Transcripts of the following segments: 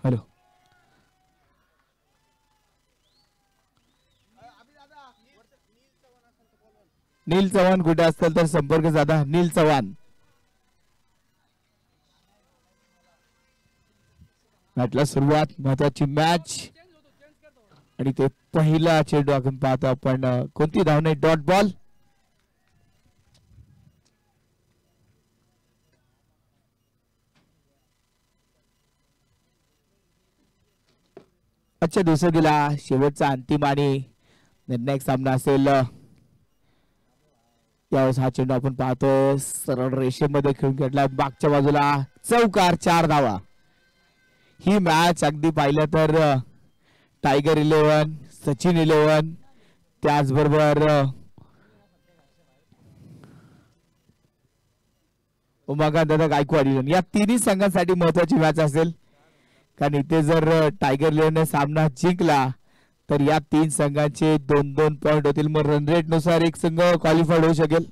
Hello. नील चव्हाण कुठे असतील तर संपर्क साधा. नील चव्हाण. मॅचला सुरुवात, महत्वाची मॅच आणि ते पहिला चेंडू आपण पाहतो आपण. कोणती धाव नाही, डॉट बॉल. आजच्या दिवसाला शेवटचा अंतिम आणि निर्णायक सामना असेल. यावेळेस हा चेंडू आपण पाहतो सरळ रेषेमध्ये खेळून घेतला, मागच्या बाजूला चौकार, 4 धावा. ही मॅच अगदी पाहिलं तर टायगर 11, सचिन 11, त्याचबरोबर उमाकांत दादा गायकवाड 11 या तिन्ही संघांसाठी महत्वाची मॅच असेल. कारण इथे जर टायगर 11 सामना जिंकला तर या 3 संघांचे 2-2 पॉइंट होतील. मग रन रेट नुसार एक संघ क्वालिफाईड होऊ शकेल.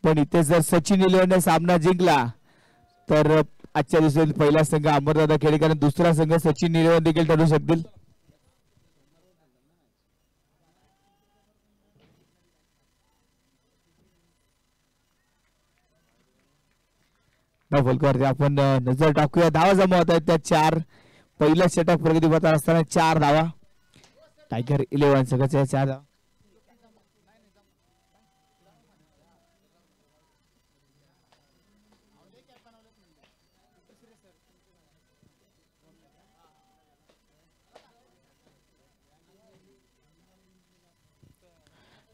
पण इथे जर सचिन 11 सामना जिंकला तर आजच्या दिवसातील पहिला संघ अमरदादा खेडेकर, दुसरा संघ सचिन 11 देखील ठरू शकतील. फलकावरती आपण नजर टाकूया. धावा जमा होत आहेत त्या 4. पहिल्या षटक प्रगतीपथावर असताना 4 धावा टायगर 11 संघाच्या 4 धावा.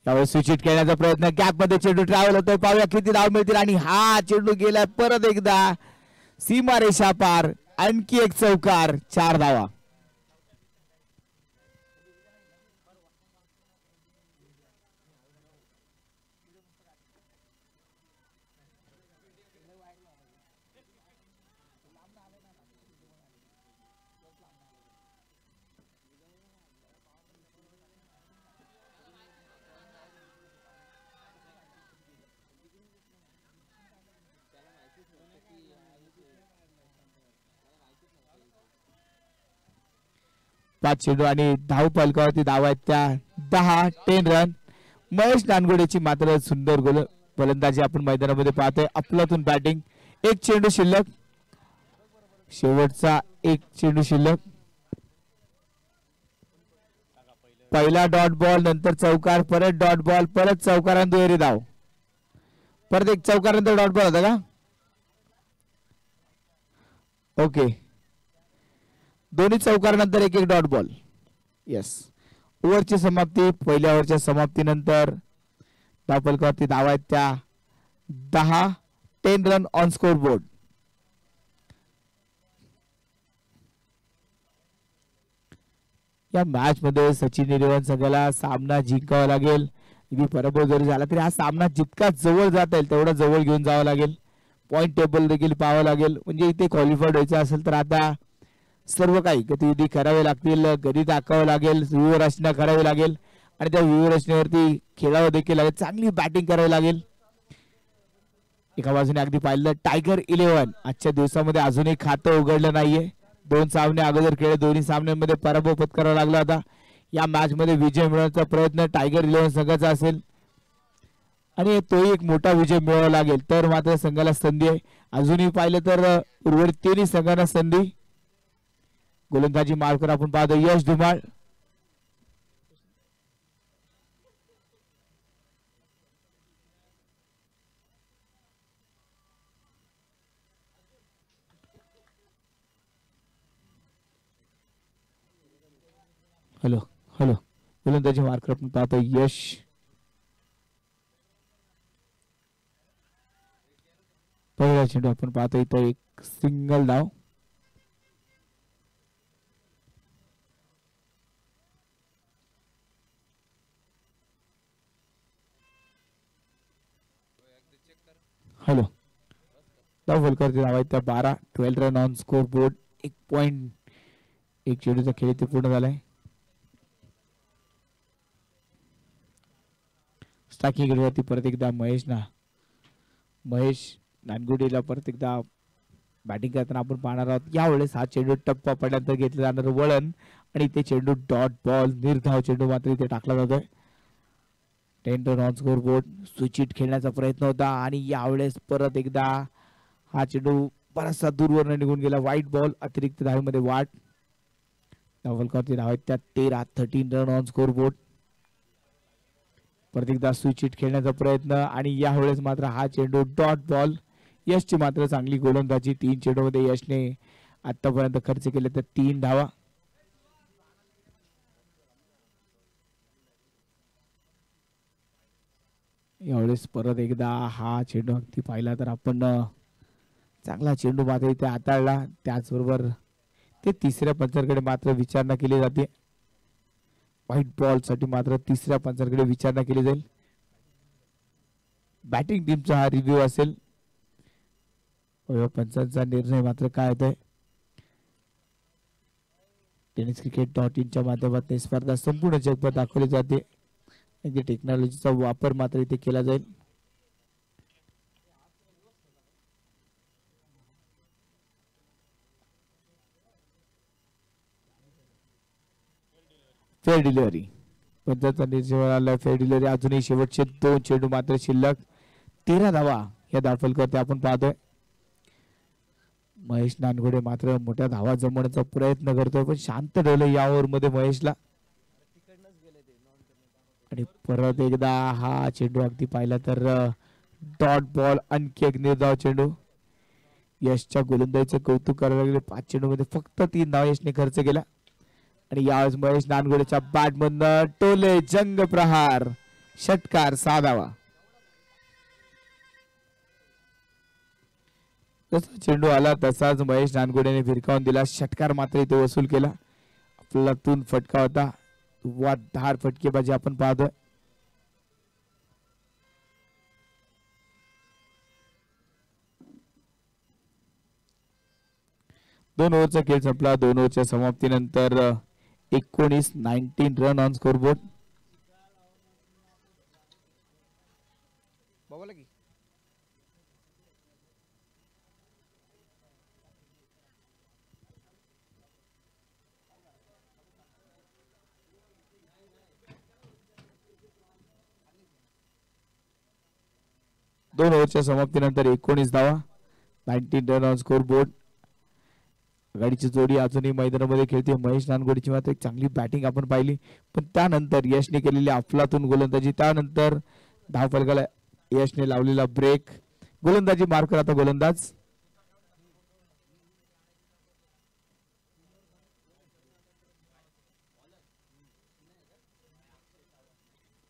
त्यावेळेस स्विच खेळण्याचा प्रयत्न, गॅप मध्ये चेंडू ट्रॅव्हल होतोय. पाहूया किती धाव मिळतील. आणि हा चेंडू गेलाय परत एकदा सीमारेषा पार. आणखी एक चौकार, 4 धावा. पाच चेंडू आणि धाव फलकावरती धावा आहेत त्या 10 रन. महेश नानगोडेची मात्र सुंदर गोलंदाजी आपण मैदानामध्ये पाहतोय. अफलातून बॅटिंग. एक चेंडू शिल्लक, शेवटचा एक चेंडू शिल्लक. पहिला डॉट बॉल, नंतर चौकार, परत डॉट बॉल, परत चौकारांत दुहेरी धाव, परत एक चौकारानंतर डॉट बॉल होता का? ओके, दोन्ही चौकारानंतर एक एक डॉट बॉल. येस, ओव्हरची समाप्ती. पहिल्या ओव्हरच्या समाप्तीनंतर धावफलकावरती धावा आहेत त्या 10 रन ऑन स्कोर बोर्ड. या मॅच मध्ये सचिन 11 संघाला सामना जिंकावा लागेल. इथे पराभव जरी झाला तरी हा सामना जितका जवळ जाता येईल तेवढा जवळ घेऊन जावं लागेल. पॉइंट टेबल देखील पाहावं लागेल. म्हणजे इथे क्वालिफाईड व्हायचं असेल तर आता सर्व काही गतिविधी करावे लागतील. गणित आखावं लागेल, व्यूहरचना करावी लागेल आणि त्या व्यूहरचनेवरती खेळावं देखील लागेल. चांगली बॅटिंग करावी लागेल. एका बाजूने अगदी पाहिलं टायगर 11 आजच्या दिवसामध्ये अजूनही खातं उघडलं नाहीये. 2 सामने अगोदर खेळले, दोन्ही सामन्यांमध्ये पराभव पत्करावा लागला होता. या मॅच मध्ये विजय मिळवण्याचा प्रयत्न टायगर 11 संघाचा असेल आणि तोही एक मोठा विजय मिळवावा लागेल तर मात्र संघाला संधी आहे. अजूनही पाहिलं तर उर्वरित 3 संघांना संधी. गोलंदाजी मार्कर आपण पाहतो यश धुमाळ. हॅलो हॅलो, गोलंदाजी मार्कर आपण पाहतो यश. पहिला चेंडू आपण पाहतो इथं एक सिंगल धाव. हॅलो, फलकावरती धावा आहेत त्या 12. 12 run on score board. 1 point. एक चेंडूचा खेळ इथे पूर्ण झालाय. स्ट्रायकिंग वरती परत एकदा महेश नानगुडेला परत एकदा बॅटिंग करताना आपण पाहणार आहोत. यावेळेस हा चेंडू टप्पा पडल्यानंतर घेतलं जाणार वळण आणि ते चेंडू डॉट बॉल निर्धाव चेंडू मात्र इथे टाकला जातोय. 10 run on score board. Switch hit खेळण्याचा प्रयत्न होता आणि यावेळेस परत एकदा हा चेंडू बराचसा दूरवरनं निघून गेला. वाईट बॉल. अतिरिक्त धावेमध्ये वाट. फलकावरती धावा आहेत त्या 13. 13 रन ऑन स्कोर बोर्ड. परत एकदा स्विच हिट खेळण्याचा प्रयत्न आणि यावेळेस मात्र हा चेंडू डॉट बॉल. यशची मात्र चांगली गोलंदाजी. 3 चेंडूमध्ये यशने आतापर्यंत खर्च केले तर 3 धावा. यावेळेस परत एकदा हा चेंडू अगदी पाहिला तर आपण चांगला चेंडू मात्र इथे हाताळला. त्याचबरोबर ते तिसऱ्या पंचांकडे मात्र विचारणा केली जाते. व्हाईट बॉल साठी मात्र तिसऱ्या पंचांकडे विचारणा केली जाईल. बॅटिंग टीमचा हा रिव्ह्यू असेल. पंचांचा निर्णय मात्र काय होतोय. tenniscricket.in च्या माध्यमातून स्पर्धा संपूर्ण जगभर दाखवली जाते. टेक्नॉलॉजीचा वापर मात्र इथे केला जाईल. Fair delivery. पंचांचा निर्णय फेअर डिलिव्हरी. अजूनही शेवटचे 2 चेंडू मात्र शिल्लक. 13 धावा या दाखल आपण पाहतोय. महेश नानगुडे मात्र मोठ्या धावा जमवण्याचा प्रयत्न करतोय पण शांत ठेवलं या ओव्हर मध्ये महेशला. आणि परत एकदा हा चेंडू अगदी पाहिला तर डॉट बॉल. आणखी एक निर्धाव चेंडू. यशच्या गोलंदाजीचं कौतुक करायला गेले. 5 चेंडूमध्ये फक्त 3 धावा यशने खर्च केला. आणि यावेळेस महेश नानगुडेच्या बॅट मधनं टोले जंग प्रहार. षटकार. 6 धावा. जसा चेंडू आला तसाच महेश नानगुडेने फिरकावून दिला. षटकार मात्र इथे वसूल केला. आपल्यातून फटका होता. धार फटकेबाजी आपण पाहतोय. दोन ओव्हरचा खेळ संपला. 2 ओव्हरच्या समाप्तीनंतर 19 रन ऑन स्कोर बोर्ड. दोन ओव्हरच्या समाप्तीनंतर 19 धावा. 19 रन ऑन स्कोर बोर्ड. आघाडीची जोडी अजूनही मैदानामध्ये खेळते. महेश नानगुडेची मात्र एक चांगली बॅटिंग आपण पाहिली पण त्यानंतर यशने केलेली अफलातून गोलंदाजी. त्यानंतर धावफलकाला यशने लावलेला ब्रेक. गोलंदाजी मार्कर आता गोलंदाज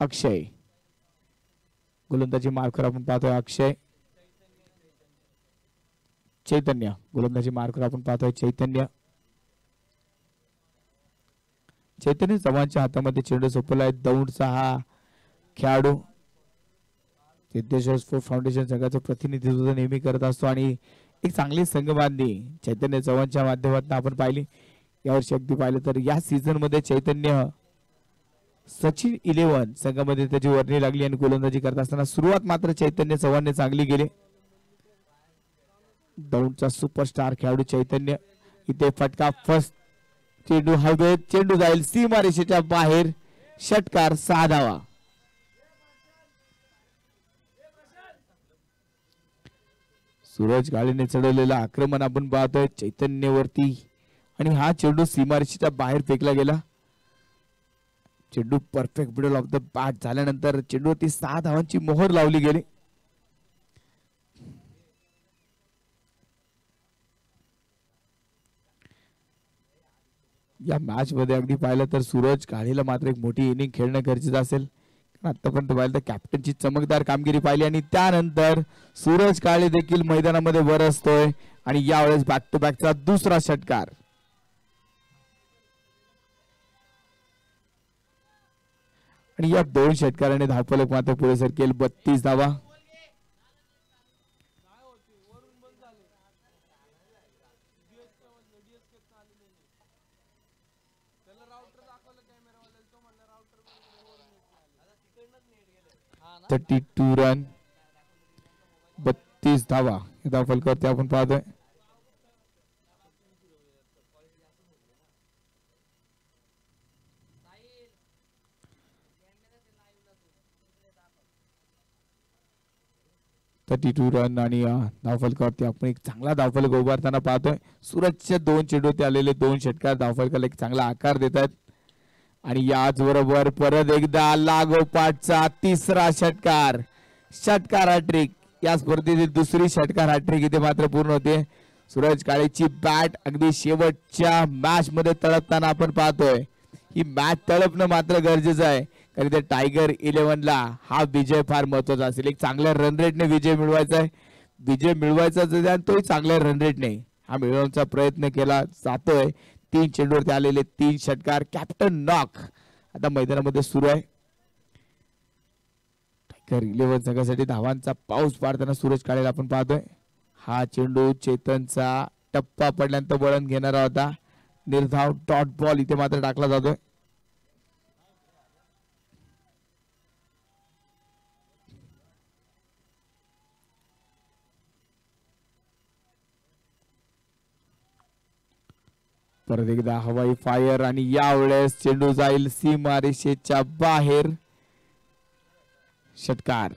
अक्षय. गोलंदाजी मार्कर आपण पाहतोय अक्षय. चैतन्य. गोलंदाजी मार्कर आपण पाहतोय चैतन्य. चैतन्य चव्हाणच्या हातामध्ये चेंडू सोपवला आहे. दौंडचा हा खेळाडू सिद्धेश्वर स्पोर्ट फाउंडेशन संघाचं प्रतिनिधित्व नेहमी करत असतो आणि एक चांगली संघबांधणी चैतन्य चव्हाणच्या माध्यमातून आपण पाहिली. यावर्षी अगदी पाहिलं तर या सीझन मध्ये चैतन्य सचिन 11 संघामध्ये त्याची वर्णी लागली आणि गोलंदाजी करत असताना सुरुवात मात्र चैतन्य चव्हाणने चांगली केली. दौंडचा सुपरस्टार खेळाडू चैतन्य. इथे फटका. फर्स्ट चेंडू हवेत. चेंडू जाईल सीमारेषेच्या बाहेर. षटकार. 6 धावा. सूरज काळेने चढवलेला आक्रमण आपण पाहतोय चैतन्यवरती आणि हा चेंडू सीमारेषेच्या बाहेर फेकला गेला. चेंडू perfect middle of the bat झाल्यानंतर चेंडूवरती 6 धावांची मोहर लावली गेली. या मॅच मध्ये अगदी पाहिलं तर सूरज काळेला मात्र एक मोठी इनिंग खेळणं गरजेचं असेल. आतापर्यंत पाहिलं तर कॅप्टनची चमकदार कामगिरी पाहिली आणि त्यानंतर सूरज काळे देखील मैदानामध्ये वर असतोय आणि यावेळेस बॅक टू बॅकचा दुसरा षटकार. आणि या 2 षटकाराने धावफलक मात्र पुढे सरकेल. 32 धावा. 32 रन 32 धावा धावफलकावरती आपण पाहतोय. रन आणि धावफलकावरती आपण एक चांगला धावफलक उभारताना पाहतोय. सूरजच्या 2 चेंडूवरती आलेले 2 षटकार धावफलकाला एक चांगला आकार देत आहेत. आणि याच बरोबर परत एकदा लागोपाठचा तिसरा षटकार हॅट्रिक. या स्पर्धेतील दुसरी षटकार हॅट्रिक इथे मात्र पूर्ण होते. सूरज काळेची बॅट अगदी शेवटच्या मॅच मध्ये तळपताना आपण पाहतोय. ही मॅच तळपणं मात्र गरजेचं आहे कारण त्या टायगर 11 ला हा विजय फार महत्वाचा असेल. एक चांगल्या रन रेटने विजय मिळवायचा आहे. विजय मिळवायचा तोही चांगल्या रन रेटने हा मिळवण्याचा प्रयत्न केला जातोय. 3 चेंडूवरती आलेले 3 षटकार. कॅप्टन नॉक आता मैदानामध्ये सुरू आहे. टायगर 11 संघासाठी धावांचा पाऊस पाडताना सूरज काळेला आपण पाहतोय. हा चेंडू चेतनचा टप्पा पडल्यानंतर वळण घेणारा होता. निर्धाव डॉट बॉल इथे मात्र टाकला जातोय. परत एकदा हवाई फायर आणि यावेळेस चेंडू जाईल सीमारेषेच्या बाहेर. षटकार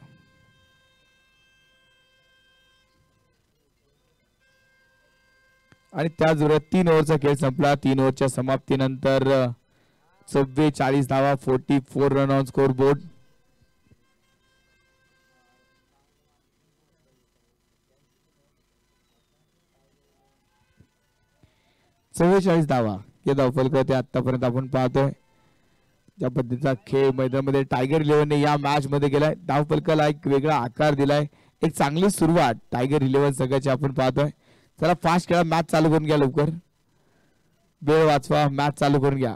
आणि त्या जोरात 3 ओव्हरचा खेळ संपला. 3 ओव्हरच्या समाप्तीनंतर 44 धावा 44 रन ऑन स्कोर बोर्ड. धावा या धावफलकावरती आतापर्यंत आपण पाहतोय. ज्या पद्धतीचा खेळ मैदानामध्ये टायगर 11 ने या मॅच मध्ये केलाय. धावफलकाला एक वेगळा आकार दिलाय. एक चांगली सुरुवात टायगर 11 संघाची आपण पाहतोय. चला फास्ट खेळा. मॅच चालू करून घ्या. लवकर वेळ वाचवा. मॅच चालू करून घ्या.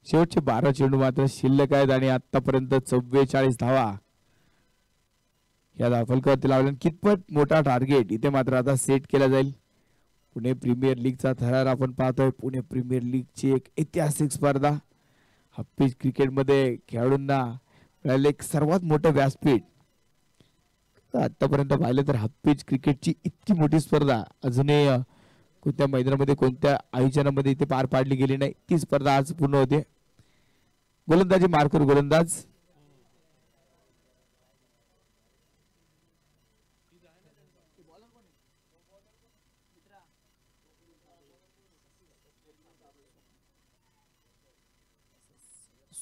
शेवटचे 12 चेंडू मात्र शिल्लक आहेत आणि आतापर्यंत 44 धावा या धावफलकावरती लावल्या. कितपत मोठा टार्गेट इथे मात्र आता सेट केला जाईल. पुणे प्रीमियर लीगचा थरार आपण पाहतोय. पुणे प्रीमियर लीगची एक ऐतिहासिक स्पर्धा. हाफपिच क्रिकेटमध्ये खेळाडूंना मिळाले एक सर्वात मोठं व्यासपीठ. आतापर्यंत पाहिलं तर हाफपिच क्रिकेटची इतकी मोठी स्पर्धा अजूनही कोणत्या मैदानामध्ये कोणत्या आयोजनामध्ये इथे पार पाडली गेली नाही. ती स्पर्धा आज पूर्ण होते. गोलंदाजी मार्कर गोलंदाज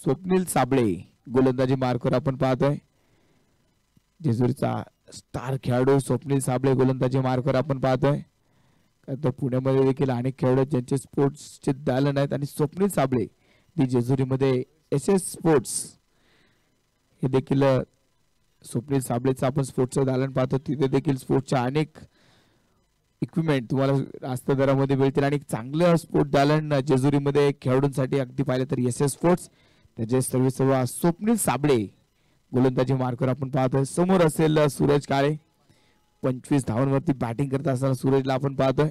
स्वप्नील साबळे गोलंदाजी मार्कवर आपण पाहतोय. जेजुरीचा स्टार खेळाडू स्वप्नील साबळे गोलंदाजी मार्कवर आपण पाहतोय. तर पुण्यामध्ये देखील अनेक खेळाडू ज्यांचे स्पोर्ट्सचे दालन आहेत आणि स्वप्नील साबळे जेजुरीमध्ये SS स्पोर्ट्स हे देखील स्वप्नील साबळेचं आपण स्पोर्ट्सचं दालन पाहतो. तिथे देखील स्पोर्ट्सच्या अनेक इक्विपमेंट तुम्हाला रास्त दरामध्ये मिळतील आणि चांगलं स्पोर्ट दालन जेजुरीमध्ये खेळाडूंसाठी अगदी पाहिलं तर SS स्पोर्ट्स त्याचे सर्व स्वप्नील साबळे गोलंदाजी मार्कवर आपण पाहतोय. समोर असेल सूरज काळे 25 धावांवरती बॅटिंग करत असताना सूरजला आपण पाहतोय.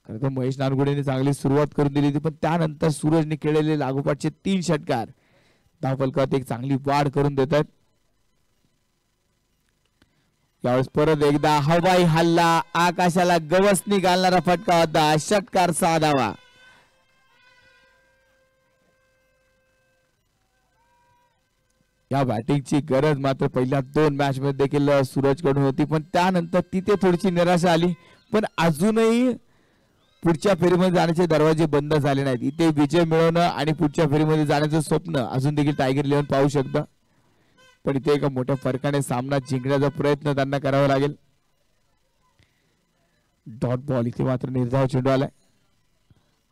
खरं तर महेश नानगुडेने चांगली सुरुवात करून दिली होती पण त्यानंतर सूरजने केलेले लागोपाठचे 3 षटकार धावफलकात एक चांगली वाढ करून देतात. यावेळेस परत एकदा हवाई हल्ला आकाशाला गवसणी घालणारा फटका होता. षटकार 6 धावा. या बॅटिंगची गरज मात्र पहिल्या 2 मॅच मध्ये देखील सूरज कडून होती पण त्यानंतर तिथे थोडीशी निराशा आली. पण अजूनही पुढच्या फेरीमध्ये जाण्याचे दरवाजे बंद झाले नाहीत. इथे विजय मिळवणं आणि पुढच्या फेरीमध्ये जाण्याचं स्वप्न अजून देखील टायगर 11 पाहू शकतं. पण इथे एका मोठ्या फरकाने सामना जिंकण्याचा प्रयत्न त्यांना करावा लागेल. डॉट बॉल इथे मात्र निर्धाव चेंडू आलाय.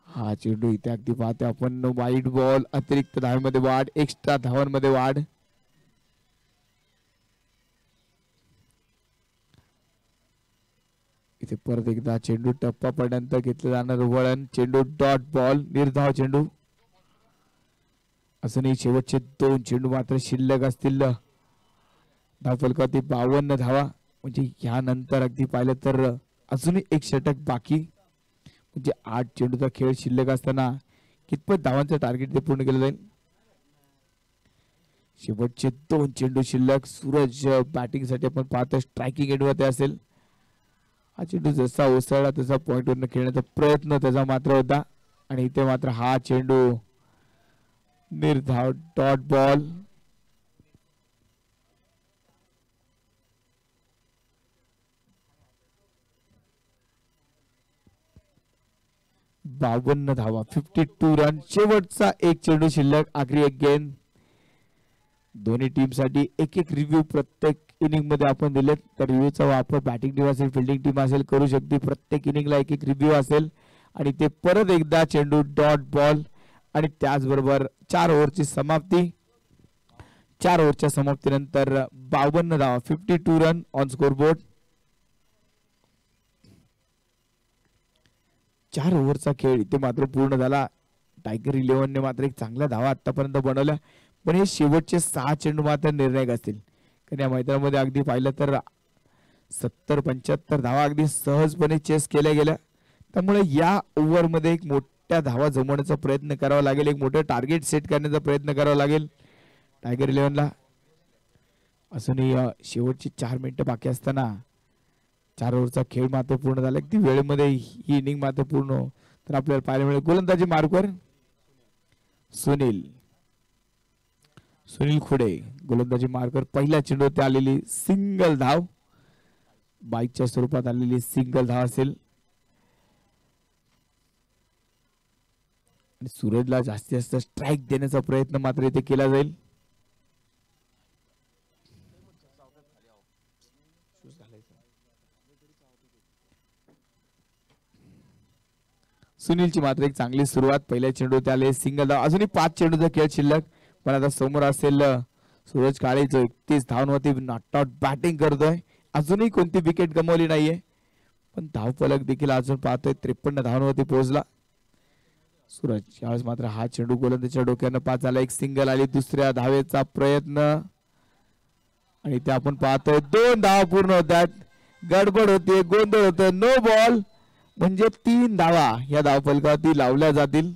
हा चेंडू इथे अगदी पाहते आपण वाईट बॉल. अतिरिक्त धावेमध्ये वाढ. एक्स्ट्रा धावांमध्ये वाढ. इथे परत एकदा चेंडू टप्पा पडल्यानंतर घेतलं जाणार वळण. चेंडू डॉट बॉल निर्धाव चेंडू. अजूनही शेवटचे 2 चेंडू मात्र शिल्लक असतील. धावफलकावरती 52 धावा म्हणजे यानंतर अगदी पाहिलं तर अजूनही एक षटक बाकी. म्हणजे 8 चेंडूचा खेळ शिल्लक असताना कितपत धावांचं टार्गेट ते पूर्ण केलं जाईल. शेवटचे 2 चेंडू शिल्लक. सूरज बॅटिंग साठी आपण पाहतो स्ट्रायकिंग एंडवर असेल. हा चेंडू जसा उसळला तसा पॉइंट वरनं खेळण्याचा प्रयत्न त्याचा मात्र होता आणि इथे मात्र हा चेंडू निर्धाव डॉट बॉल. बावन्न धावा 52 रन. शेवटचा एक चेंडू शिल्लक. आखरी एक गेंद. दोन्ही टीम साठी एक एक रिव्ह्यू प्रत्येक इनिंग मध्ये आपण दिलेत. तर रिव्ह्यूचा वापर बॅटिंग टीम असेल फिल्डिंग टीम असेल करू शकते. प्रत्येक इनिंगला एक एक रिव्ह्यू असेल आणि ते परत एकदा चेंडू डॉट बॉल आणि त्याचबरोबर 4 ओव्हरची समाप्ती. 4 ओव्हरच्या समाप्तीनंतर 52 धावा 52 रन ऑन स्कोरबोर्ड. 4 ओव्हरचा खेळ इथे मात्र पूर्ण झाला. टायगर 11ने मात्र एक चांगला धावा आतापर्यंत बनवल्या पण हे शेवटचे 6 चेंडू मात्र निर्णायक असतील. कारण या मैदानामध्ये अगदी पाहिलं तर 70-75 धावा अगदी सहजपणे चेस केल्या गेल्या. त्यामुळे या ओव्हरमध्ये एक मोठ्या धावा जमवण्याचा प्रयत्न करावा लागेल. एक मोठं टार्गेट सेट करण्याचा प्रयत्न करावा लागेल टायगर 11ला. असूनही शेवटची 4 मिनिटं बाकी असताना 4 ओव्हरचा खेळ मात्र पूर्ण झाला. अगदी वेळेमध्ये ही इनिंग मात्र पूर्ण तर आपल्याला पाहायला मिळेल. गोलंदाजी मार्कवर सुनील खुडे. गोलंदाजी मार्कर. पहिल्या चेंडूवर आलेली सिंगल धाव. बाईकच्या स्वरूपात आलेली सिंगल धाव असेल आणि सूरजला जास्तीत जास्त स्ट्राईक देण्याचा प्रयत्न मात्र इथे केला जाईल. सुनीलची मात्र एक चांगली सुरुवात. पहिल्या चेंडूवर आले सिंगल धाव. अजूनही 5 चेंडूचा खेळ शिल्लक. पण आता समोर असेल सूरज काळे जो 31 धावांवरती नॉट आउट बॅटिंग करतोय. अजूनही कोणती विकेट गमावली नाहीये पण धावफलक देखील अजून पाहतोय 53 धावांवरती पोहोचला सूरज. यावेळेस मात्र हा चेंडू गोलंदाजीच्या डोक्यानं पास झाला. एक सिंगल आली. दुसऱ्या धावेचा प्रयत्न आणि ते आपण पाहतोय 2 धावा पूर्ण होतात. गडबड होते गोंधळ होतं. नो बॉल म्हणजे 3 धावा या धावफलकावरती लावल्या जातील.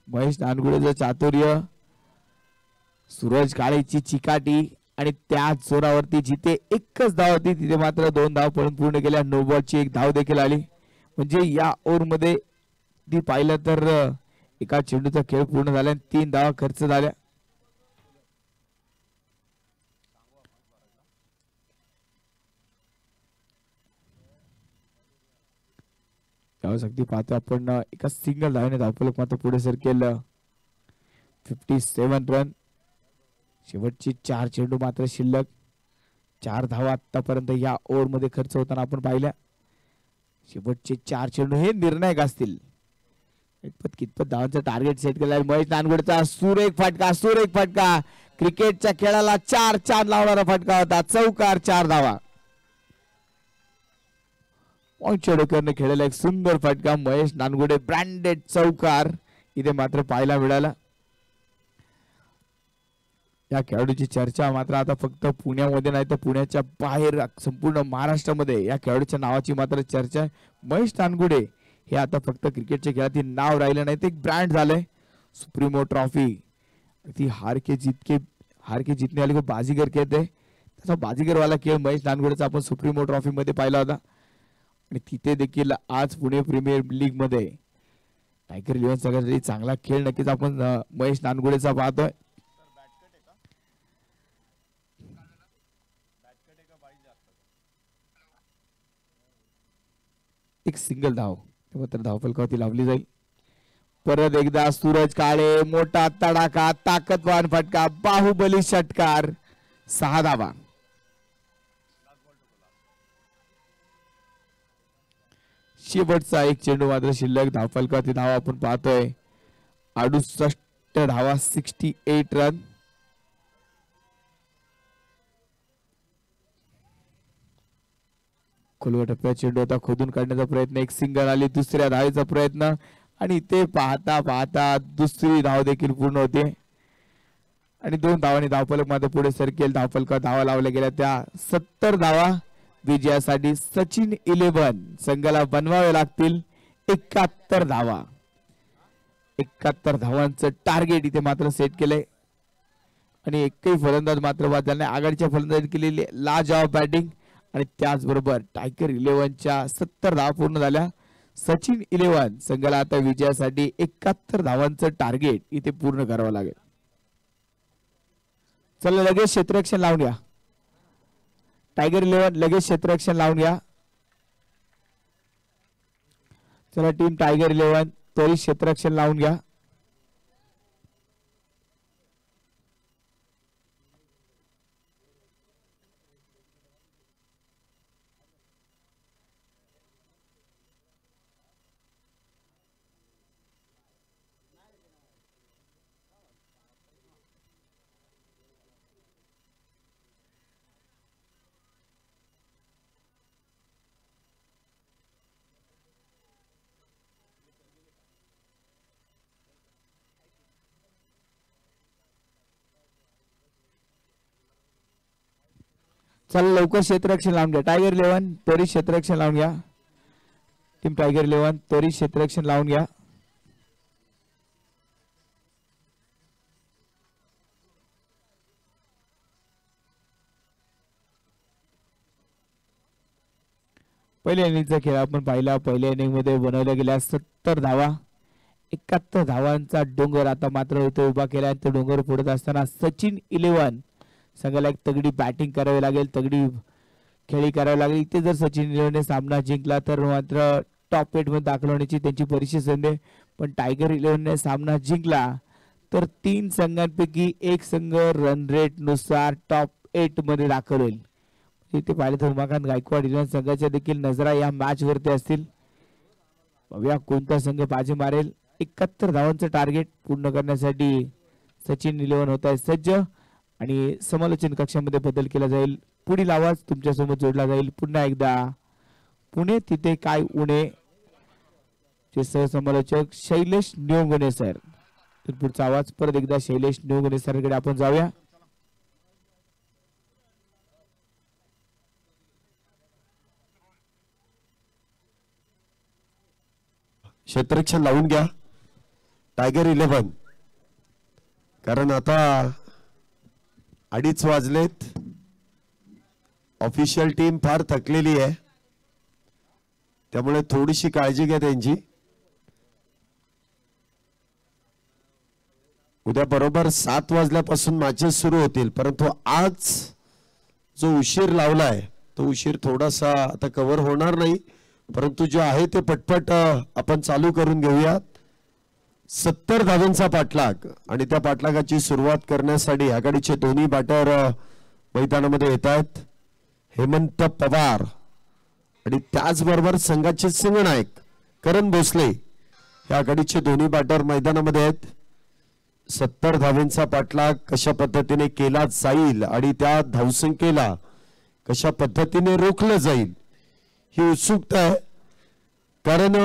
महेश नानगुडेचं चातुर्य. सूरज काळेची चिकाटी आणि त्याच जोरावरती जिथे एकच धाव होती तिथे मात्र 2 धाव पळून पूर्ण केल्या. नो बॉलची एक धाव देखील आली. म्हणजे या ओव्हर मध्ये ती पाहिलं तर एका चेंडूचा खेळ पूर्ण झाला. 3 धावा खर्च झाल्या. त्यावेळेस अगदी पाहतो आपण एका सिंगल धावेने धावफलक मात्र पुढे सरकेल. 57 रन. शेवटची 4 चेंडू मात्र शिल्लक. 4 धावा आतापर्यंत या ओव्हर मध्ये खर्च होताना आपण पाहिल्या. शेवटचे 4 चेंडू हे निर्णायक असतील. कितपत धावांचं टार्गेट सेट केलं. महेश नानगुडेचा सुरेख फटका. क्रिकेटच्या खेळाला 4 चांद लावणारा फटका होता. चौकार. 4 धावा. पॉइंटच्या डोक्याने खेळलेला एक सुंदर फटका. महेश नानगुडे ब्रँडेड चौकार इथे मात्र पाहायला मिळाला. या खेळाडूची चर्चा मात्र आता फक्त पुण्यामध्ये नाही तर पुण्याच्या बाहेर संपूर्ण महाराष्ट्रामध्ये या खेळाडूच्या नावाची मात्र चर्चा आहे. महेश नानगुडे हे आता फक्त क्रिकेटच्या खेळातील नाव राहिलं नाही ते एक ब्रँड झालंय. सुप्रीमो ट्रॉफी ती हार के जीतने वाली को बाजीगर कहते हैं. तसा बाजीगरवाला खेळ महेश नानगुडेचा आपण सुप्रीमो ट्रॉफी मध्ये पाहिला होता आणि तिथे देखील आज पुणे प्रीमियर लीग मध्ये टायगर 11 सगळ्यात चांगला खेळ नक्कीच आपण महेश नानगुडेचा पाहतोय. एक सिंगल धाव मात्र धावफलकावरती लावली जाईल. परत एकदा सूरज काळे. मोठा तडाखा. ताकदवान फटका. बाहुबली षटकार. 6 धावा. शेवटचा एक चेंडू मात्र शिल्लक. धावफलकावरती धावा आपण पाहतोय 68 धावा 68 रन. खोलवर टप्प्यात चेंडू होता. खोदून काढण्याचा प्रयत्न. एक सिंगल आली. दुसऱ्या धावेचा प्रयत्न आणि ते पाहता दुसरी धाव देखील पूर्ण होते आणि 2 धावांनी धावफलक मात्र पुढे सरकेल. धावफलकावर धावा लावल्या गेल्या त्या 70 धावा विजयासाठी सचिन 11 संघाला बनवावे लागतील. 71 धावा. 71 धावांचं टार्गेट इथे मात्र सेट केलंय आणि एकही फलंदाज मात्र बाद झाला नाही. आघाडीच्या फलंदाजी केलेली लाजवाब बॅटिंग आणि त्याचबरोबर टायगर 11च्या 70 धावा पूर्ण झाल्या. सचिन 11 संघाला आता विजयासाठी 71 धावांचं टार्गेट इथे पूर्ण करावं लागेल. चला लगेच क्षेत्ररक्षण लावून घ्या. टायगर 11 लगेच क्षेत्ररक्षण लावून घ्या. चला टीम टायगर 11 त्वरित क्षेत्ररक्षण लावून घ्या. चला लवकर क्षेत्ररक्षण लावून घ्या. टायगर 11 त्वरित क्षेत्ररक्षण लावून घ्या. टीम टायगर 11 त्वरित क्षेत्ररक्षण लावून घ्या. पहिल्या इनिंगचा खेळ आपण पाहिला. पहिल्या इनिंग मध्ये बनवल्या गेल्या 70 धावा. 71 धावांचा डोंगर आता मात्र इथे उभा केला. तो डोंगर फोडत असताना सचिन 11 संघाला एक तगडी बॅटिंग करावी लागेल, तगडी खेळी करावी लागेल. इथे जर सचिन 11 ने सामना जिंकला तर मात्र टॉप 8 मध्ये दाखल होण्याची त्यांची बरीचशी संधी आहे. पण टायगर 11 ने सामना जिंकला तर 3 संघांपैकी एक संघ रन रेट नुसार टॉप 8 मध्ये दाखल होईल. इथे पाहिले तर उमाकांत गायकवाड 11 संघाच्या देखील नजरा या मॅच वरती असतील. बघूया कोणता संघ बाजी मारेल. 71 धावांचं टार्गेट पूर्ण करण्यासाठी सचिन 11 होत आहे सज्ज आणि समालोचन कक्षामध्ये बदल केला जाईल. पुढील आवाज तुमच्यासोबत जोडला जाईल. पुन्हा एकदा पुणे तिथे काय उणे चे सहसमालोचक शैलेश नियोगणे सर. तर पुढचा आवाज परत एकदा शैलेश नियोगणे सरकडे आपण जाऊया. क्षेत्ररक्षण लावून घ्या टायगर 11, कारण आता 2:30 वाजलेत. ऑफिशियल टीम फार थकलेली आहे, त्यामुळे थोडीशी काळजी घ्या त्यांची. उद्या बरोबर 7 वाजल्यापासून मॅचेस सुरू होतील, परंतु आज जो उशीर लावलाय तो उशीर थोडासा आता कव्हर होणार नाही, परंतु जो आहे ते पटपट आपण चालू करून घेऊयात. 70 धावांचा पाठलाग आणि त्या पाठलागाची सुरुवात करण्यासाठी आघाडीचे दोन्ही बॅटर मैदानामध्ये येत आहेत. हेमंत पवार आणि त्याचबरोबर संघाचे संघनायक करण भोसले हे आघाडीचे दोन्ही बॅटर मैदानामध्ये आहेत. 70 धावांचा पाठलाग कशा पद्धतीने केला जाईल आणि त्या धावसंख्येला कशा पद्धतीने रोखलं जाईल ही उत्सुकता आहे. कारण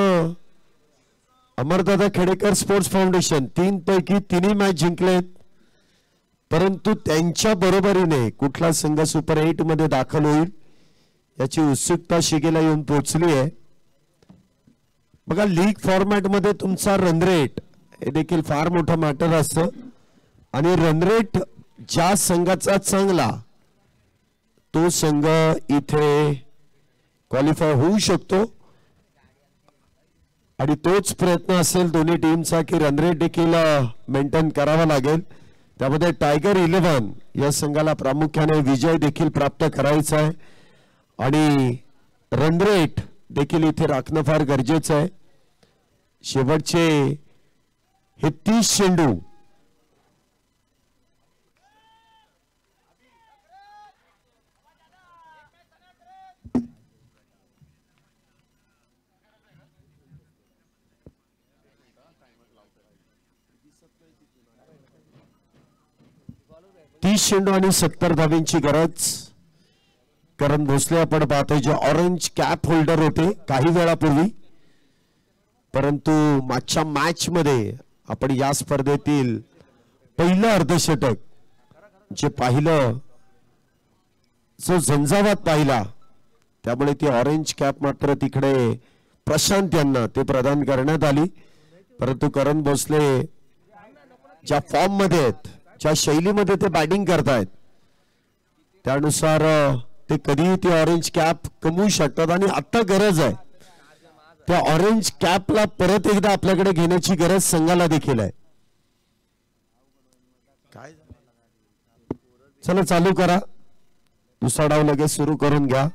अमरदादा खेडेकर स्पोर्ट्स फाउंडेशन 3 पैकी 3 मॅच जिंकलेत, परंतु त्यांच्या बरोबरीने कुठला संघ सुपर 8 मध्ये दाखल होईल याची उत्सुकता शिगेला येऊन पोहोचली आहे. बघा, लीग फॉर्मॅट मध्ये तुमचा रन रेट हे देखील फार मोठं मॅटर असतं आणि रन रेट ज्या संघाचा चांगला तो संघ इथे क्वालिफाय होऊ शकतो आणि तोच प्रयत्न असेल दोन्ही टीमचा की रन रेट देखील मेंटेन करावा लागेल. त्यामध्ये टायगर 11 या संघाला प्रामुख्याने विजय देखील प्राप्त करायचा आहे आणि रन रेट देखील इथे राखणं फार गरजेचं आहे. शेवटचे हे 30 चेंडू आणि 70 धावांची गरज. करण भोसले आपण पाहतोय जे ऑरेंज कॅप होल्डर होते काही वेळापूर्वी, परंतु मागच्या मॅच मध्ये आपण या स्पर्धेतील पहिलं अर्धशतक जे पाहिलं, जो झंझावात पाहिला, त्यामुळे ती ऑरेंज कॅप मात्र तिकडे प्रशांत यांना ते प्रदान करण्यात आली, परंतु करण भोसले ज्या फॉर्म मध्ये आहेत, ज्या शैलीमध्ये ते बॅटिंग करतायत त्यानुसार ते कधीही ती ऑरेंज कॅप कमवू शकतात आणि आता गरज आहे त्या ऑरेंज कॅपला परत एकदा आपल्याकडे घेण्याची गरज संघाला देखील आहे. चला चालू करा, दुसरा डाव लगेच सुरू करून घ्या.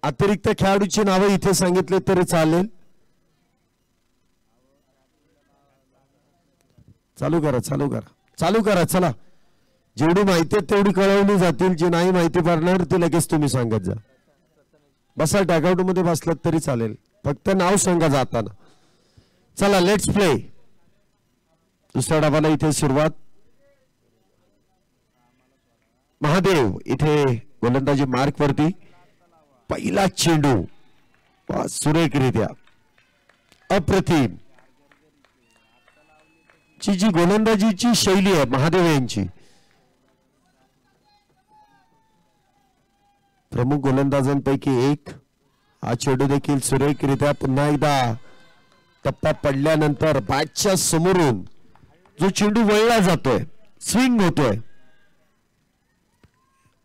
अतिरिक्त खेळाडूची नावे इथे सांगितले तरी चालेल. चालू करा चालू करा चालू करा. चला, जेवढी माहिती आहे तेवढी कळवली जातील, जी नाही माहिती पडणार ती लगेच तुम्ही सांगत जा. बसा, टॅगआउट मध्ये बसलात तरी चालेल, फक्त नाव सांगा जाताना. चला लेट्स प्ले. दुसऱ्या डावाला इथे सुरुवात. महादेव इथे गोलंदाजी मार्क वरती. पहिला चेंडू सुरेखरित्या अप्रतिम. जी गोलंदाजीची शैली आहे महादेव यांची, प्रमुख गोलंदाजांपैकी एक. हा चेंडू देखील सुरेखरित्या पुन्हा एकदा टप्पा पडल्यानंतर बॅटच्या समोरून जो चेंडू वळला जातोय, स्विंग होतोय,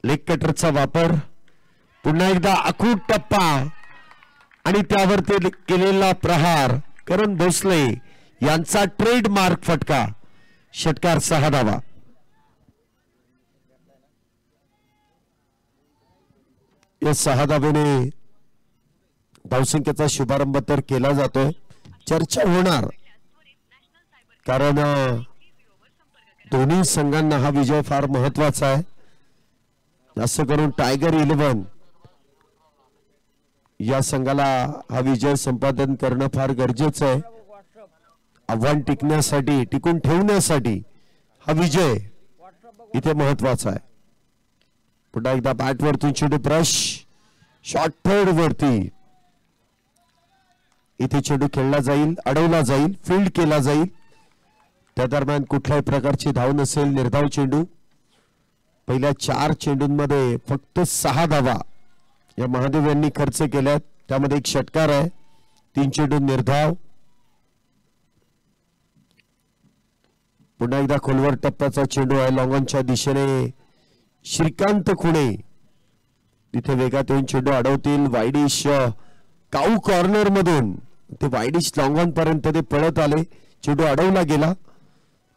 लेग कटरचा वापर, पुन्हा एकदा अखूट टप्पा आणि त्यावरती केलेला प्रहार. करण भोसले यांचा ट्रेडमार्क फटका. षटकार 6 धावा. या 6 धावेने धावसंख्येचा शुभारंभ तर केला जातोय. चर्चा होणार कारण दोन्ही संघांना हा विजय फार महत्वाचा आहे. जास्त करून टायगर 11 या संघाला हा विजय संपादन करणं फार गरजेचं आहे. आव्हान टिकून ठेवण्यासाठी हा विजय इथे महत्वाचा आहे. पुन्हा एकदा बॅट वरतून चेंडू ब्रश शॉर्ट थर्ड वरती. इथे चेंडू खेळला जाईल, अडवला जाईल, फील्ड केला जाईल. त्या दरम्यान कुठल्याही प्रकारची धाव नसेल. निर्धाव चेंडू. पहिल्या 4 चेंडूंमध्ये फक्त 6 धावा या महादेव यांनी खर्च केल्यात, त्यामध्ये एक षटकार आहे. 3 चेंडू निर्धाव. पुन्हा एकदा खोलवर टप्प्याचा चेंडू आहे लॉंगॉनच्या दिशेने. श्रीकांत खुणे तिथे वेगात येऊन चेंडू अडवतील. वाईडिश काऊ कॉर्नर मधून ते वाईडिश लॉंगॉन पर्यंत ते पळत आले. चेंडू अडवला गेला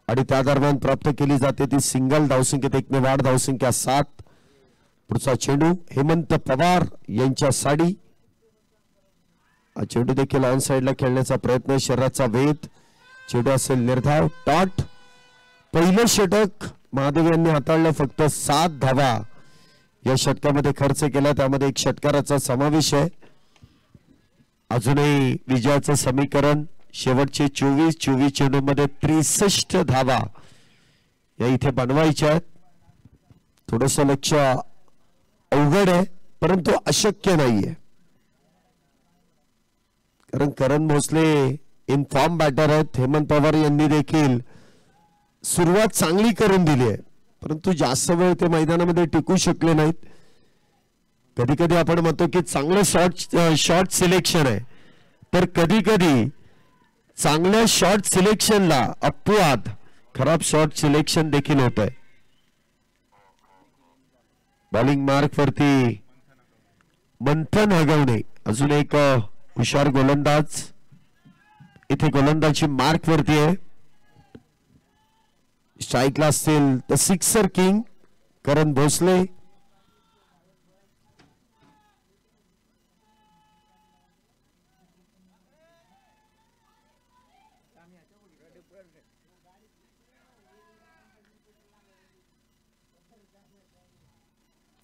आणि त्या दरम्यान प्राप्त केली जाते ती सिंगल. धावसंख्येत 1 ने वाढ, धावसंख्या 7. पुढचा चेंडू हेमंत पवार यांच्या साडी. हा चेंडू देखील ऑन साइडला खेळण्याचा प्रयत्न, शरीराचा वेध. चेंडू असेल निर्धाव. टॉट. पहिलं षटक महादेव यांनी हाताळलं. फक्त 7 धावा या षटकामध्ये खर्च केला, त्यामध्ये एक षटकाराचा समावेश आहे. अजूनही विजयाचं समीकरण शेवटचे 24 चेंडूमध्ये 63 धावा या इथे बनवायच्या आहेत. थोडस लक्ष अवघड आहे परंतु अशक्य नाहीये, कारण करण भोसले इन फॉर्म बॅटर आहेत. हेमंत पवार यांनी देखील सुरुवात चांगली करून दिली आहे, परंतु जास्त वेळ ते मैदानामध्ये टिकू शकले नाहीत. कधी कधी आपण म्हणतो की चांगलं शॉर्ट सिलेक्शन आहे, तर कधी कधी चांगल्या शॉर्ट सिलेक्शनला अपवाद खराब शॉर्ट सिलेक्शन देखील होत आहे. बॉलिंग मार्क वरती मंथन हगवणे अजून एक हुशार गोलंदाज इथे गोलंदाजी मार्क वरती आहे. स्ट्राईकला असतील तर सिक्सर किंग करण भोसले.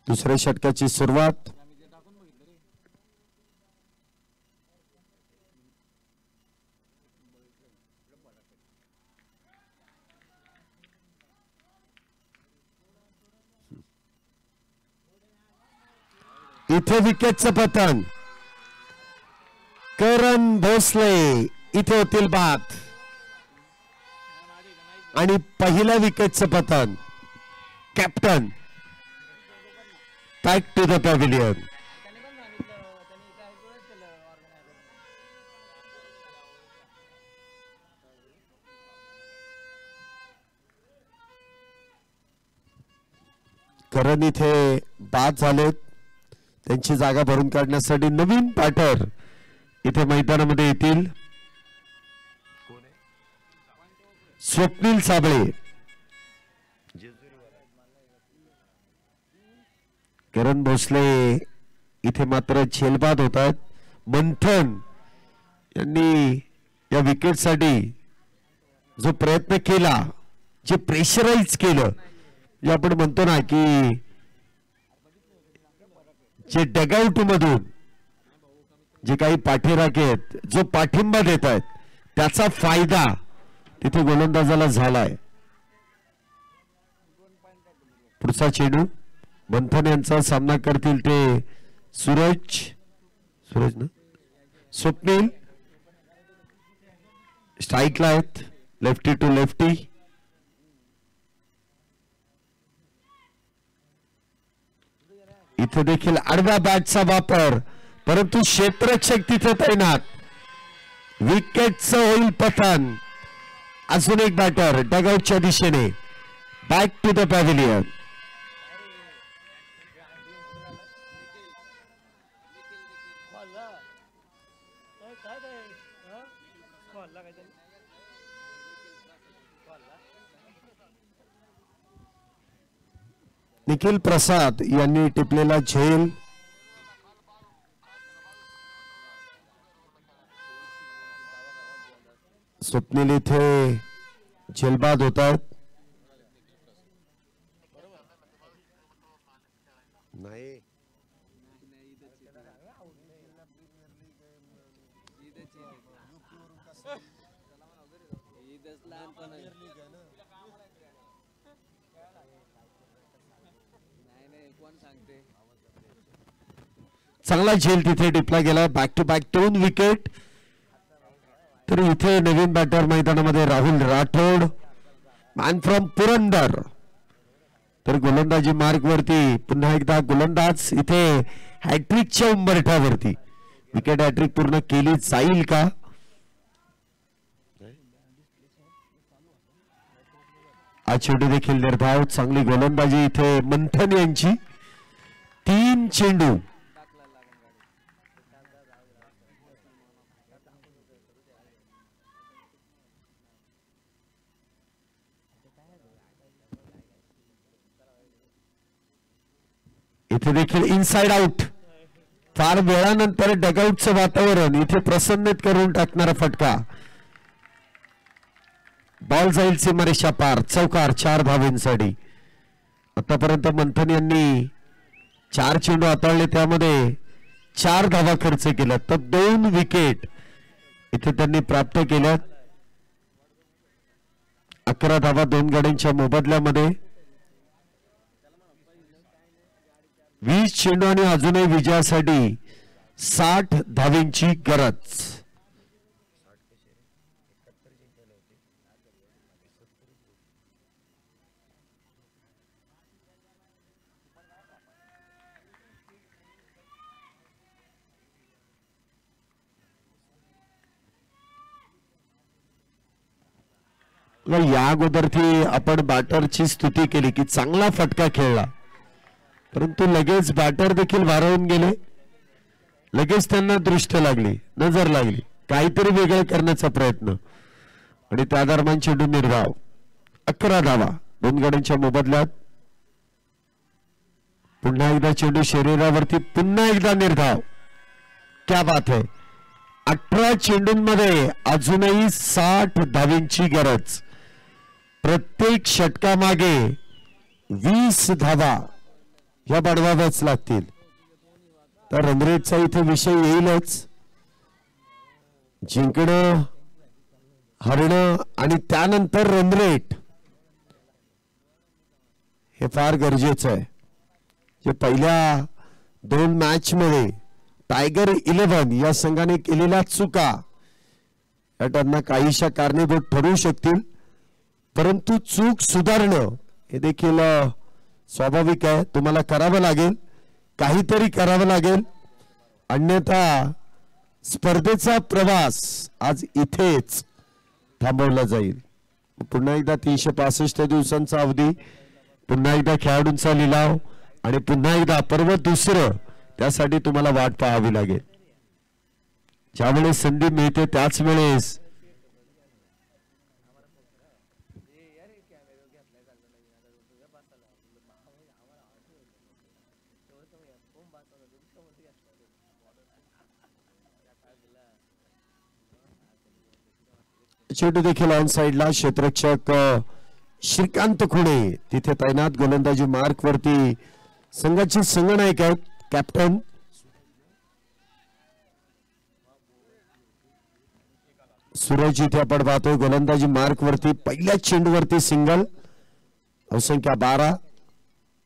दुसऱ्या षटकाची सुरुवात. इथे विकेटचं पतन. करण भोसले इथे होतील बाद आणि पहिल्या विकेटचं पतन captain back to the pavilion. करण इथे बाद झालेत, त्यांची जागा भरून काढण्यासाठी नवीन बॅटर इथे मैदानामध्ये येतील. स्वप्नील साबळे, करण भोसले इथे मात्र झेलबाद होत आहेत. मंथन यांनी या विकेटसाठी जो प्रयत्न केला, जे प्रेशराईज केलं, जे आपण म्हणतो ना की जे डगआउट मधून जे काही पाठीराखे आहेत, जो पाठिंबा देत आहेत, त्याचा फायदा तिथे गोलंदाजाला झालाय. पुढचा चेंडू मंथन यांचा सामना करतील ते सूरज ना स्वप्नील. स्ट्राईकला आहेत, लेफ्टी टू लेफ्टी. इथे देखील आडव्या बॅटचा वापर, परंतु क्षेत्ररक्षक तिथे तैनात. विकेटचं होईल पतन. अजून एक बॅटर डगआउटच्या दिशेने. Back to the pavilion. Nikhil Prasad यांनी टिपलेला झेल. स्वप्नील इथे झेलबाद होत आहेत. नाही चांगला झेल तिथे टिपला गेला. Back to back 2 wicket. तर इथे नवीन बॅटर मैदानामध्ये राहुल राठोड, मॅन फ्रॉम पुरंदर. तर गोलंदाजी मार्ग वरती पुन्हा एकदा गोलंदाज इथे हॅट्रिकच्या उंबरठ्यावरती. विकेट हॅट्रिक पूर्ण केली जाईल का? आज चेंडू देखील निर्धाव. चांगली गोलंदाजी इथे मंथन यांची. 3 चेंडू. इथे देखील इनसाइड आउट. फार वेळानंतर डगआउटचं वातावरण इथे प्रसन्नित करून टाकणारा फटका. बॉल जाईल सीमारेषा पार. चौकार 4 धावांसाठी. आतापर्यंत मंथन यांनी 4 चेंडू हाताळले, त्यामध्ये 4 धावा खर्च केल्या. तर 2 विकेट इथे त्यांनी प्राप्त केल्या. 11 धावा 2 गड्यांच्या मोबदल्यामध्ये. 20 चेंडू आणि अजूनही विजयासाठी 60 धावांची गरज. या अगोदरची आपण बॅटरची स्तुती केली की चांगला फटका खेळला, परंतु लगेच बॅटर देखील भारावून गेले. लगेच त्यांना दृष्ट लागली, नजर लागली, काहीतरी वेगळं करण्याचा प्रयत्न, आणि त्या दरम्यान चेंडू निर्धाव. 11 धावा 2 गड्यांच्या मोबदल्यात. पुन्हा एकदा चेंडू शरीरावरती, पुन्हा एकदा निर्धाव. क्या बात है. 18 चेंडूंमध्ये अजूनही 60 धावांची गरज. प्रत्येक षटकामागे 20 धावा या बडवाव्याच लागतील. तर रनरेटचा इथे विषय येईलच. जिंकणं, हरणं आणि त्यानंतर रनरेट हे फार गरजेचं आहे. जे पहिल्या 2 मॅच मध्ये टायगर 11 या संघाने केलेल्या चुका या त्यांना काहीशा कारणीभूत ठरू शकतील, परंतु चूक सुधारणं हे देखील स्वाभाविक आहे. तुम्हाला करावं लागेल. काहीतरी करावं लागेल, अन्यथा स्पर्धेचा प्रवास आज इथेच थांबवला जाईल. पुन्हा एकदा 365 दिवसांचा अवधी, पुन्हा एकदा खेळाडूंचा लिलाव आणि पुन्हा एकदा पर्व दुसरं, त्यासाठी तुम्हाला वाट पाहावी लागेल. ज्यावेळेस संधी मिळते त्याच वेळेस चेंडू देखील ऑन साइडला, क्षेत्ररक्षक श्रीकांत खुणे तिथे तैनात. गोलंदाजी मार्क वरती संघाचे संघनायक आहेत कॅप्टन सूरज. इथे आपण पाहतोय गोलंदाजी मार्क वरती पहिल्या चेंडूवरती सिंगल, धावसंख्या 12.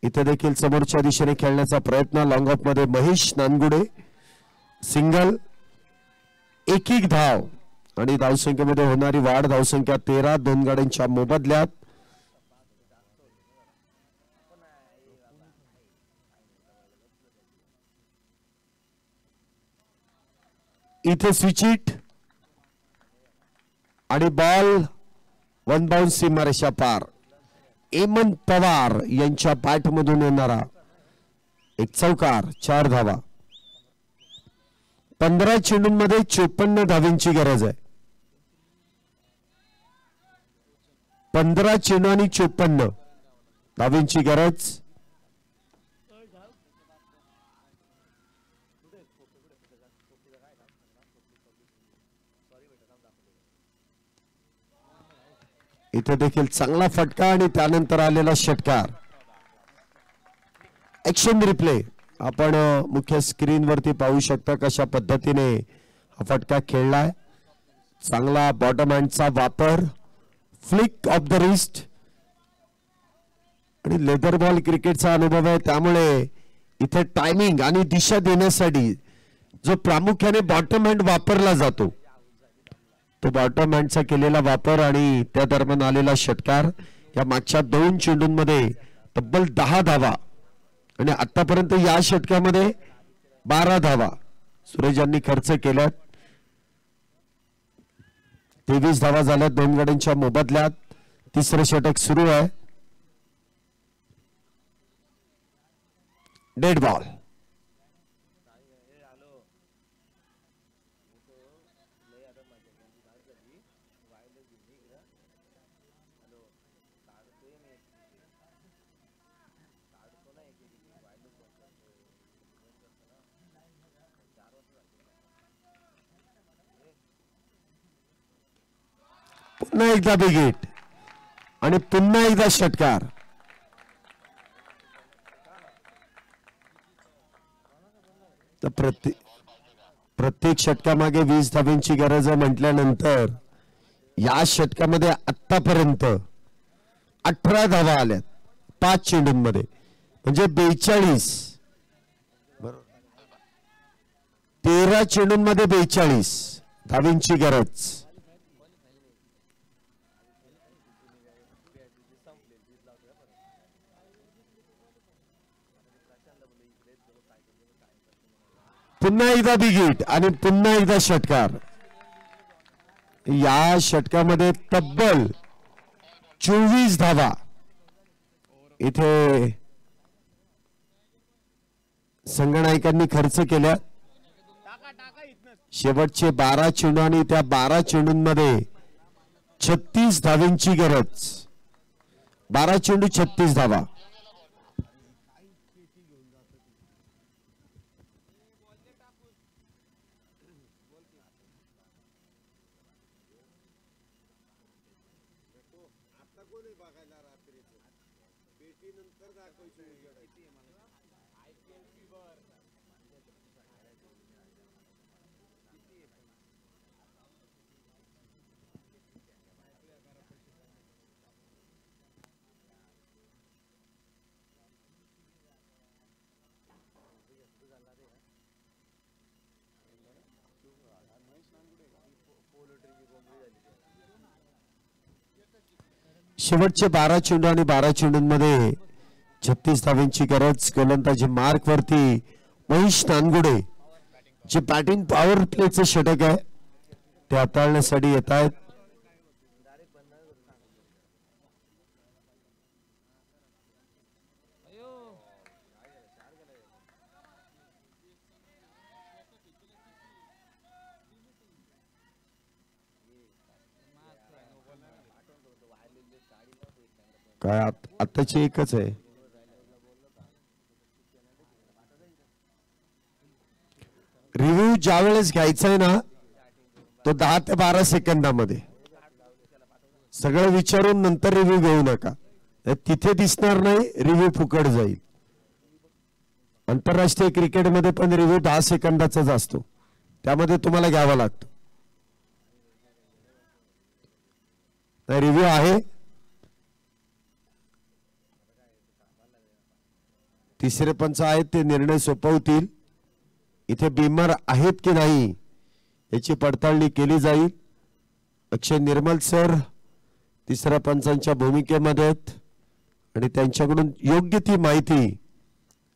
इथे देखील समोरच्या दिशेने खेळण्याचा प्रयत्न, लॉंग ऑफ मध्ये महेश नानगुडे सिंगल, एक धाव आणि धावसंख्येमध्ये होणारी वाढ, धावसंख्या 13 दोन गाड्यांच्या मोबदल्यात. इथे स्विच हिट आणि बॉल वन बाउंस सीमारेषा पार. हेमंत पवार यांच्या बॅटमधून येणारा एक चौकार, 4 धावा. 15 चेंडूंमध्ये 54 धावांची गरज आहे. 15 चेंडू आणि 54 धावांची गरज. इथे देखील चांगला फटका आणि त्यानंतर आलेला षटकार. ऍक्शन रिप्ले आपण मुख्य स्क्रीन वरती पाहू शकता कशा पद्धतीने हा फटका खेळलाय. चांगला बॉटम हँडचा वापर, फ्लिक ऑफ द रिस्ट आणि लेदर बॉल क्रिकेटचा अनुभव आहे, त्यामुळे इथे टायमिंग आणि दिशा देण्यासाठी जो प्रामुख्याने बॉटम हँड वापरला जातो तो बॉटम हँडचा केलेला वापर आणि त्या दरम्यान आलेला षटकार. या मागच्या 2 चेंडूंमध्ये तब्बल 10 धावा आणि आतापर्यंत या षटकामध्ये 12 धावा सूरज यांनी खर्च केल्यात. 23 धावा झाल्यात 2 गाड्यांच्या मोबदल्यात. तिसरं षटक सुरू आहे. Dead ball. पुन्हा एकदा बिग हिट आणि पुन्हा एकदा षटकार. तर प्रत्येक षटकामागे 20 धावांची गरज आहे म्हटल्यानंतर या षटकामध्ये आतापर्यंत 18 धावा आल्यात 5 चेंडूंमध्ये, म्हणजे 42. 13 चेंडूंमध्ये 42 धावांची गरज. पुन्हा एकदा बिग हिट आणि पुन्हा एकदा षटकार. या षटकामध्ये तब्बल 24 धावा इथे संघनायकांनी खर्च केल्या. शेवटचे 12 चेंडू आणि त्या 12 चेंडूंमध्ये 36 धावांची गरज. 12 चेंडू 36 धावा. शेवटचे 12 चेंडू आणि 12 चेंडूंमध्ये 36 धावांची गरज. गोलंदाजी मार्क वरती महेश नानगुडे जे बॅटिंग पॉवर प्लेचं षटक आहे ते हाताळण्यासाठी येत आहेत. काय आताची एकच आहे. रिव्ह्यू ज्या वेळेस घ्यायचा आहे ना तो 10 ते 12 सेकंदामध्ये सगळं विचारून नंतर रिव्ह्यू घेऊ नका. तिथे दिसणार नाही, रिव्ह्यू फुकट जाईल. आंतरराष्ट्रीय क्रिकेटमध्ये पण रिव्ह्यू 10 सेकंदाचाच असतो, त्यामध्ये तुम्हाला घ्यावा लागतो. रिव्ह्यू आहे. तिसरे पंच आहेत ते निर्णय सोपवतील. इथे बिमर आहेत की नाही याची पडताळणी केली जाईल. अक्षय निर्मल सर तिसऱ्या पंचांच्या भूमिकेमध्ये आहेत आणि त्यांच्याकडून योग्य ती माहिती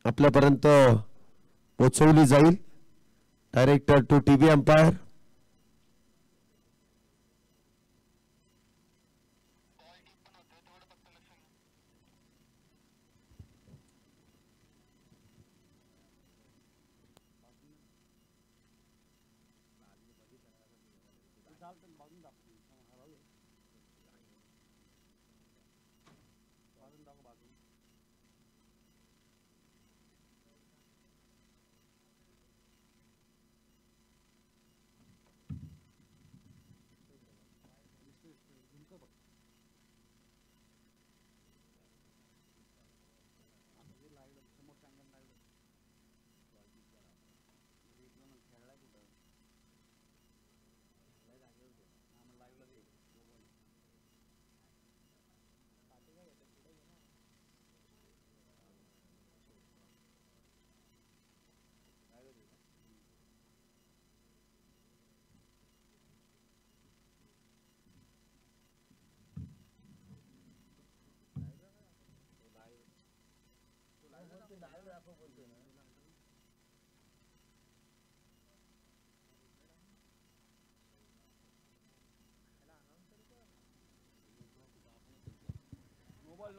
आपल्यापर्यंत पोहोचवली जाईल. Director to TV umpire.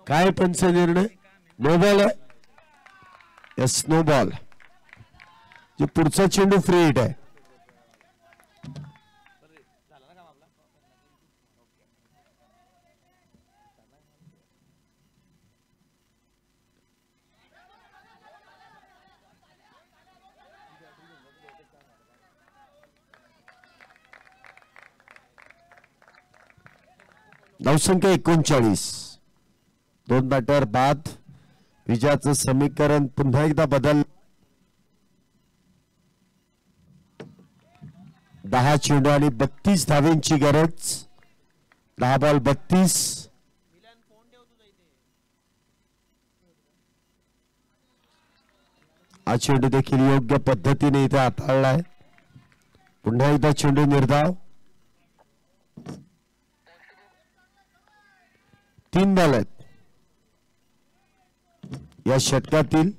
काय पंच निर्णय? नो बॉल आहे. Yes, no ball. जे पुढचा चेंडू फ्री हिट आहे. धावसंख्या 39. 2 बॅटर बाद. विजयाचं समीकरण पुन्हा एकदा बदल. 10 चेंडू आणि 32 धावांची गरज. 10 बॉल 32. हा चेंडू देखील योग्य पद्धतीने इथे हाताळलाय. पुन्हा एकदा चेंडू निर्धाव. 3 बॉल आहेत या षटकातील.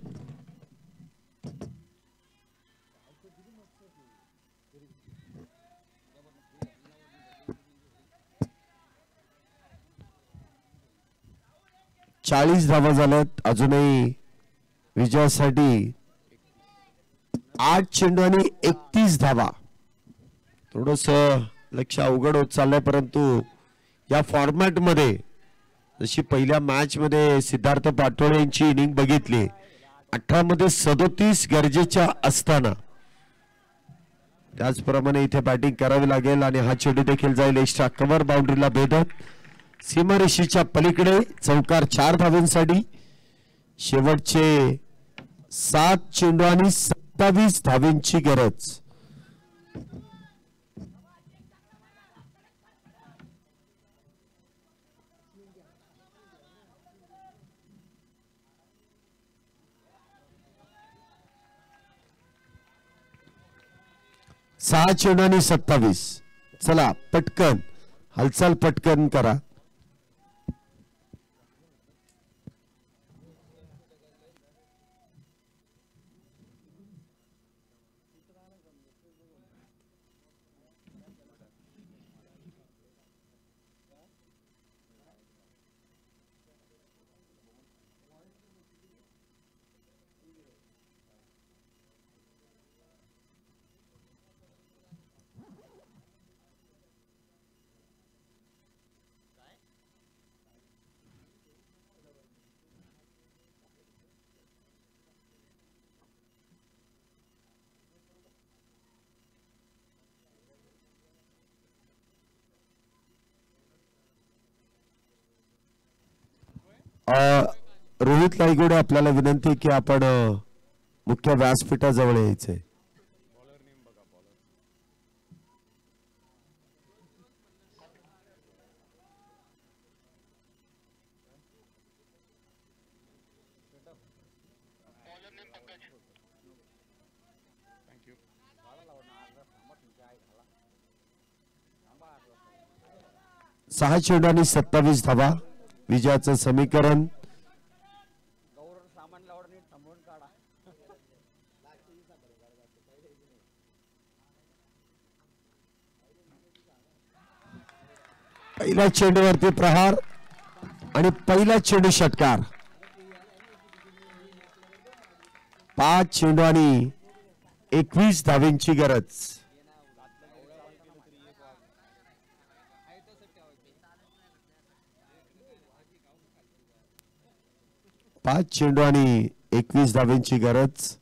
चाळीस धावा झाल्यात. अजूनही विजयासाठी 8 चेंडू आणि 31 धावा. थोडस लक्ष अवघड होत चाललंय, परंतु या फॉर्मॅट मध्ये जशी पहिल्या मॅच मध्ये सिद्धार्थ पाटोळे यांची इनिंग बघितली, 18 मध्ये 37 गरजेच्या असताना त्याचप्रमाणे इथे बॅटिंग करावी लागेल. आणि हा चेंडू देखील जाईल एक्स्ट्रा कव्हर बाउंड्रीला भेदत सीमारेषेच्या पलीकडे. चौकार 4 धावांसाठी. शेवटचे 7 चेंडू आणि 27 धावांची गरज. सहा चेंडू आणि 27. चला पटकन हालचाल पटकन करा. रोहित लाईगोडे आपल्याला विनंती की आपण मुख्य व्यासपीठाजवळ यायचंय. सहा चेंडू आणि 27 धावा विजयाचं समीकरण. पहिल्या चेंडूवरती प्रहार आणि पहिला चेंडू षटकार. 5 चेंडू आणि 21 धावेंची गरज. पाच चेंडू आणि 21 धावेंची गरज.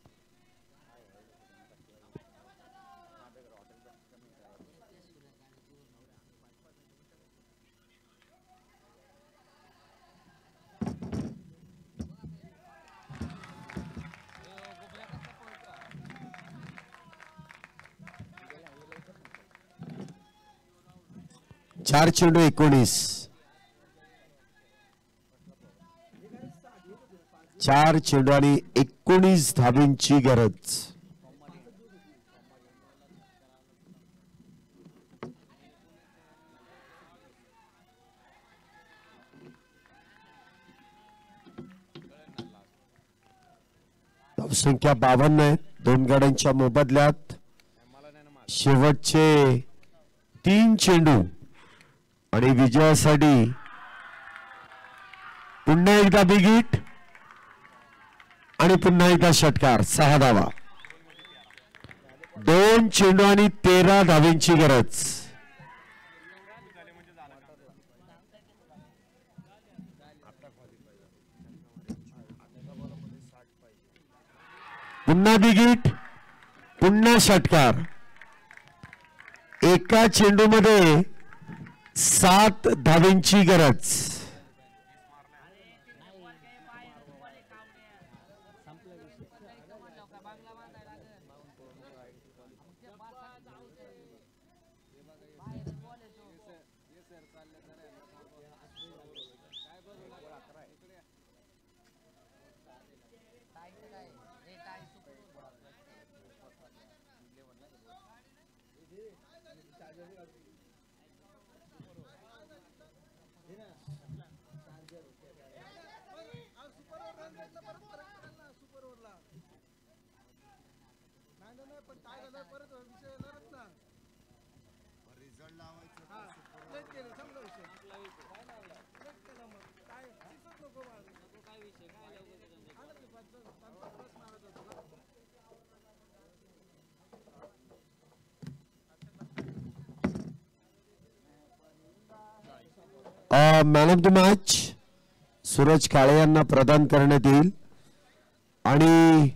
चार चेंडू 19. 4 चेंडू आणि 19 धावेंची गरज. धावसंख्या 52 आहे. 2 गाड्यांच्या मोबदल्यात शेवटचे 3 चेंडू आणि विजयासाठी पुन्हा एकदा बिग हिट आणि पुन्हा एकदा षटकार. 6 धावा. 2 चेंडू आणि 13 धावेंची गरज. पुन्हा बिग हिट पुन्हा षटकार. एका चेंडूमध्ये 7 धावेंची गरज. Man of the match Suraj Kale यांना प्रदान करण्यात येईल आणि